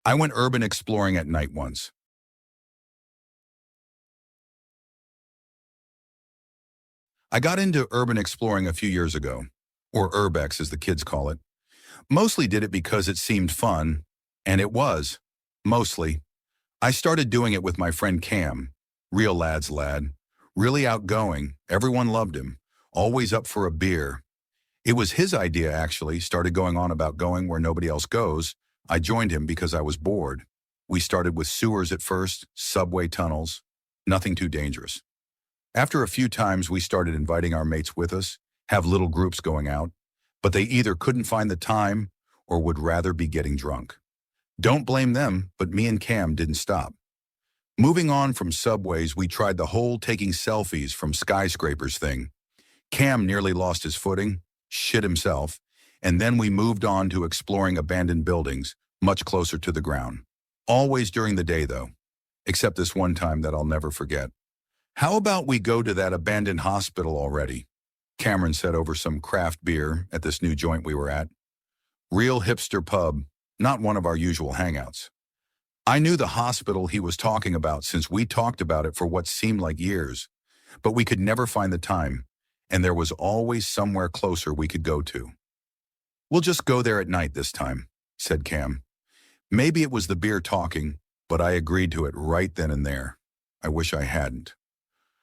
I went urban exploring at night once. I got into urban exploring a few years ago, or urbex as the kids call it. Mostly did it because it seemed fun, and it was. Mostly. I started doing it with my friend Cam, real lad's lad, really outgoing, everyone loved him, always up for a beer. It was his idea actually, started going on about going where nobody else goes. I joined him because I was bored. We started with sewers at first, subway tunnels, nothing too dangerous. After a few times, we started inviting our mates with us, have little groups going out, but they either couldn't find the time or would rather be getting drunk. Don't blame them, but me and Cam didn't stop. Moving on from subways, we tried the whole taking selfies from skyscrapers thing. Cam nearly lost his footing, shit himself, and then we moved on to exploring abandoned buildings, much closer to the ground. Always during the day though, except this one time that I'll never forget. How about we go to that abandoned hospital already? Cameron said over some craft beer at this new joint we were at. Real hipster pub, not one of our usual hangouts. I knew the hospital he was talking about since we talked about it for what seemed like years, but we could never find the time, and there was always somewhere closer we could go to. We'll just go there at night this time, said Cam. Maybe it was the beer talking, but I agreed to it right then and there. I wish I hadn't.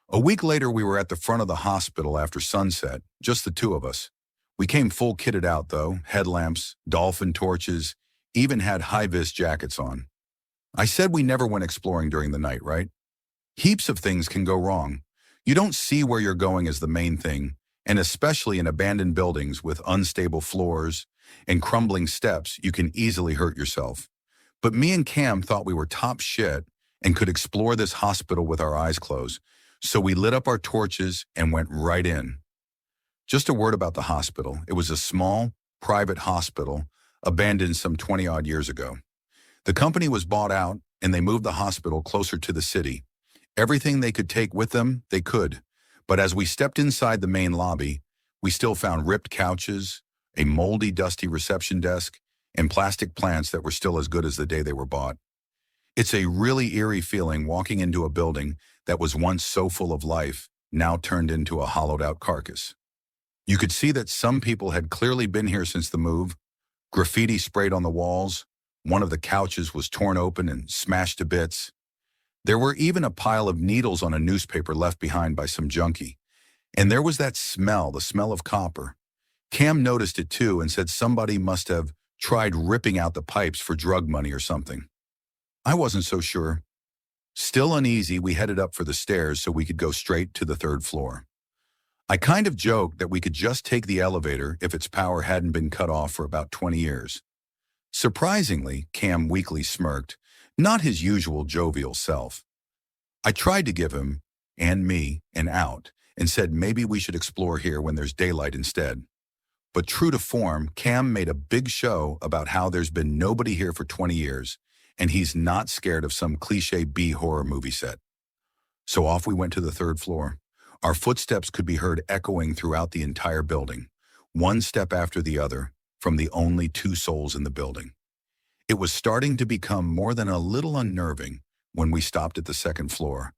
A week later, we were at the front of the hospital after sunset, just the two of us. We came full kitted out, though, headlamps, dolphin torches, even had high-vis jackets on. I said we never went exploring during the night, right? Heaps of things can go wrong. You don't see where you're going as the main thing, and especially in abandoned buildings with unstable floors and crumbling steps, you can easily hurt yourself. But me and Cam thought we were top shit and could explore this hospital with our eyes closed. So we lit up our torches and went right in. Just a word about the hospital. It was a small, private hospital, abandoned some 20-odd years ago. The company was bought out, and they moved the hospital closer to the city. Everything they could take with them, they could. But as we stepped inside the main lobby, we still found ripped couches, a moldy, dusty reception desk, and plastic plants that were still as good as the day they were bought. It's a really eerie feeling walking into a building that was once so full of life, now turned into a hollowed-out carcass. You could see that some people had clearly been here since the move. Graffiti sprayed on the walls. One of the couches was torn open and smashed to bits. There were even a pile of needles on a newspaper left behind by some junkie. And there was that smell, the smell of copper. Cam noticed it too and said somebody must have tried ripping out the pipes for drug money or something. I wasn't so sure. Still uneasy, we headed up for the stairs so we could go straight to the third floor. I kind of joked that we could just take the elevator if its power hadn't been cut off for about 20 years. Surprisingly, Cam weakly smirked, not his usual jovial self. I tried to give him, and me, an out, and said maybe we should explore here when there's daylight instead. But true to form, Cam made a big show about how there's been nobody here for 20 years, and he's not scared of some cliché B-horror movie set. So off we went to the third floor. Our footsteps could be heard echoing throughout the entire building, one step after the other, from the only two souls in the building. It was starting to become more than a little unnerving when we stopped at the second floor,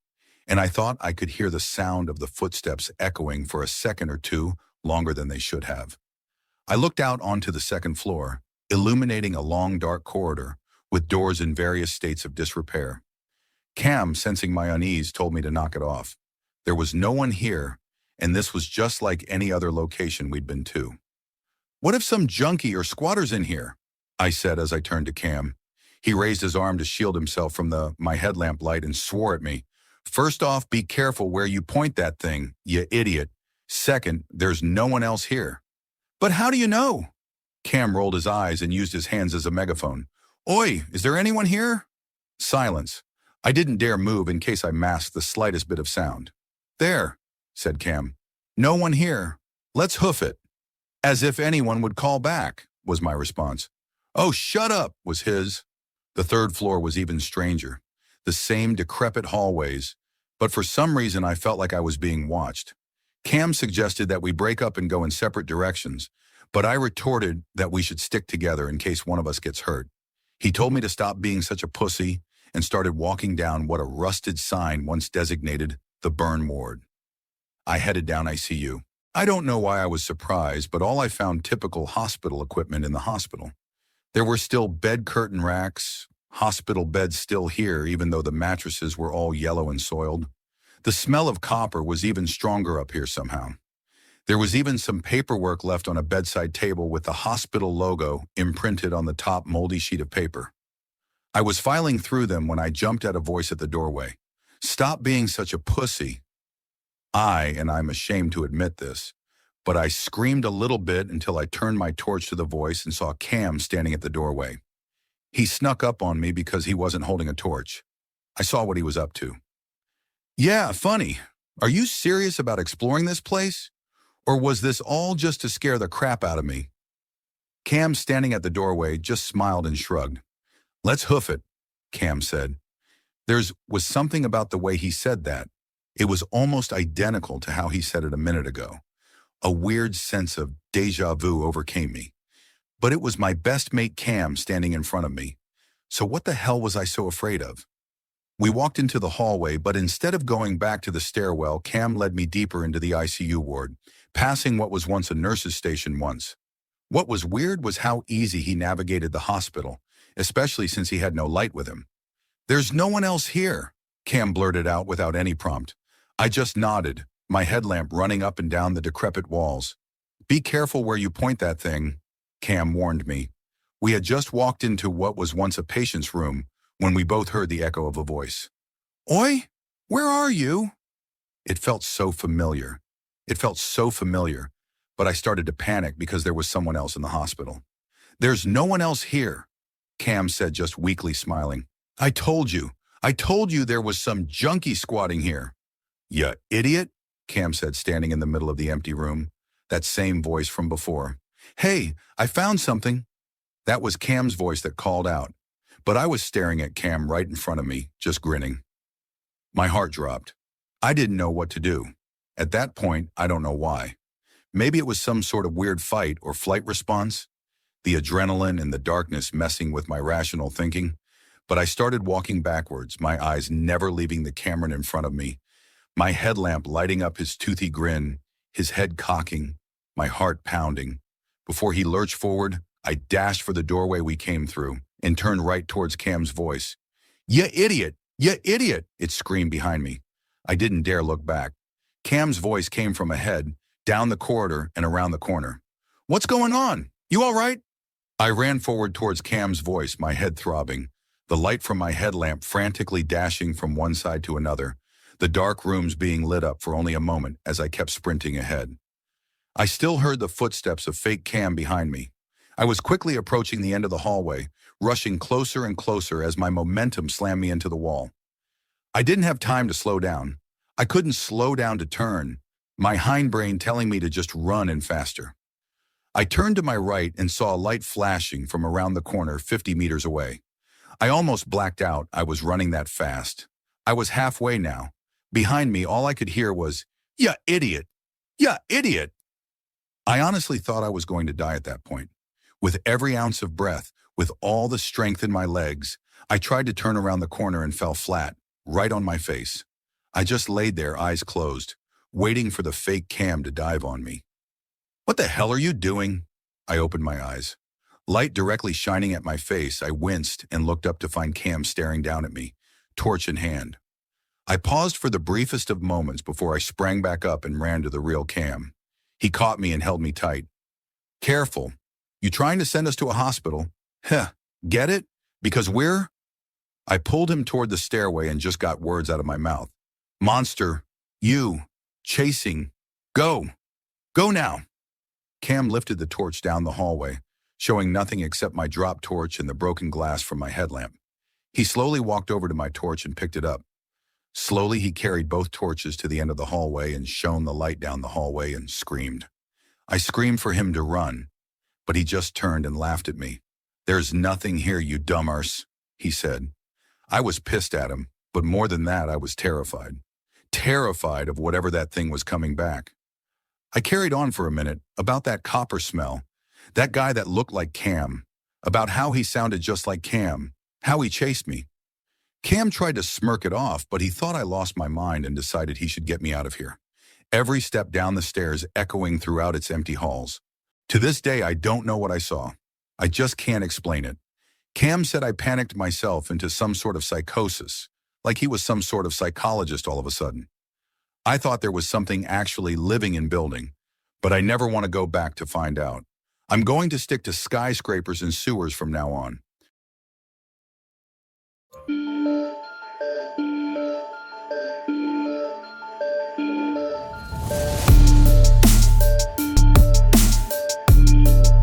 and I thought I could hear the sound of the footsteps echoing for a second or two longer than they should have. I looked out onto the second floor, illuminating a long dark corridor with doors in various states of disrepair. Cam, sensing my unease, told me to knock it off. There was no one here, and this was just like any other location we'd been to. What if some junkie or squatter's in here? I said as I turned to Cam. He raised his arm to shield himself from my headlamp light and swore at me. First off, be careful where you point that thing, you idiot. Second, there's no one else here. But how do you know? Cam rolled his eyes and used his hands as a megaphone. Oi, is there anyone here? Silence. I didn't dare move in case I masked the slightest bit of sound. There, said Cam. No one here. Let's hoof it. As if anyone would call back, was my response. Oh, shut up, was his. The third floor was even stranger. The same decrepit hallways, but for some reason I felt like I was being watched. Cam suggested that we break up and go in separate directions, but I retorted that we should stick together in case one of us gets hurt. He told me to stop being such a pussy and started walking down what a rusted sign once designated the burn ward. I headed down ICU. I don't know why I was surprised, but all I found typical hospital equipment in the hospital. There were still bed curtain racks, hospital beds still here even though the mattresses were all yellow and soiled. The smell of copper was even stronger up here somehow. There was even some paperwork left on a bedside table with the hospital logo imprinted on the top moldy sheet of paper. I was filing through them when I jumped at a voice at the doorway. "Stop being such a pussy." And I'm ashamed to admit this, but I screamed a little bit until I turned my torch to the voice and saw Cam standing at the doorway. He snuck up on me because he wasn't holding a torch. I saw what he was up to. "Yeah, funny. Are you serious about exploring this place? Or was this all just to scare the crap out of me?" Cam, standing at the doorway, just smiled and shrugged. "Let's hoof it," Cam said. There was something about the way he said that. It was almost identical to how he said it a minute ago. A weird sense of déjà vu overcame me. But it was my best mate Cam standing in front of me. So what the hell was I so afraid of? We walked into the hallway, but instead of going back to the stairwell, Cam led me deeper into the ICU ward, passing what was once a nurse's station once. What was weird was how easy he navigated the hospital, especially since he had no light with him. "There's no one else here," Cam blurted out without any prompt. I just nodded, my headlamp running up and down the decrepit walls. "Be careful where you point that thing," Cam warned me. We had just walked into what was once a patient's room when we both heard the echo of a voice. "Oi, where are you?" It felt so familiar. But I started to panic because there was someone else in the hospital. "There's no one else here," Cam said, just weakly smiling. I told you there was some junkie squatting here." "You idiot," Cam said, standing in the middle of the empty room. That same voice from before. "Hey, I found something." That was Cam's voice that called out. But I was staring at Cam right in front of me, just grinning. My heart dropped. I didn't know what to do. At that point, I don't know why. Maybe it was some sort of weird fight or flight response, the adrenaline and the darkness messing with my rational thinking. But I started walking backwards, my eyes never leaving the Cameron in front of me, my headlamp lighting up his toothy grin, his head cocking, my heart pounding. Before he lurched forward, I dashed for the doorway we came through and turned right towards Cam's voice. "You idiot! You idiot!" it screamed behind me. I didn't dare look back. Cam's voice came from ahead, down the corridor, and around the corner. "What's going on? You all right?" I ran forward towards Cam's voice, my head throbbing, the light from my headlamp frantically dashing from one side to another, the dark rooms being lit up for only a moment as I kept sprinting ahead. I still heard the footsteps of fake Cam behind me. I was quickly approaching the end of the hallway, rushing closer and closer as my momentum slammed me into the wall. I didn't have time to slow down. I couldn't slow down to turn, my hindbrain telling me to just run and faster. I turned to my right and saw a light flashing from around the corner 50 meters away. I almost blacked out. I was running that fast. I was halfway now. Behind me, all I could hear was, "Ya idiot! Ya idiot!" I honestly thought I was going to die at that point. With every ounce of breath, with all the strength in my legs, I tried to turn around the corner and fell flat, right on my face. I just laid there, eyes closed, waiting for the fake Cam to dive on me. "What the hell are you doing?" I opened my eyes. Light directly shining at my face, I winced and looked up to find Cam staring down at me, torch in hand. I paused for the briefest of moments before I sprang back up and ran to the real Cam. He caught me and held me tight. "Careful. You trying to send us to a hospital? Heh, get it? Because we're..." I pulled him toward the stairway and just got words out of my mouth. "Monster, you, chasing, go. Go now." Cam lifted the torch down the hallway, showing nothing except my drop torch and the broken glass from my headlamp. He slowly walked over to my torch and picked it up. Slowly, he carried both torches to the end of the hallway and shone the light down the hallway and screamed. I screamed for him to run, but he just turned and laughed at me. "There's nothing here, you dumbarse," he said. I was pissed at him, but more than that, I was terrified. Terrified of whatever that thing was coming back. I carried on for a minute about that copper smell, that guy that looked like Cam, about how he sounded just like Cam, how he chased me. Cam tried to smirk it off, but he thought I lost my mind and decided he should get me out of here. Every step down the stairs echoing throughout its empty halls. To this day, I don't know what I saw. I just can't explain it. Cam said I panicked myself into some sort of psychosis, like he was some sort of psychologist all of a sudden. I thought there was something actually living in building, but I never want to go back to find out. I'm going to stick to skyscrapers and sewers from now on.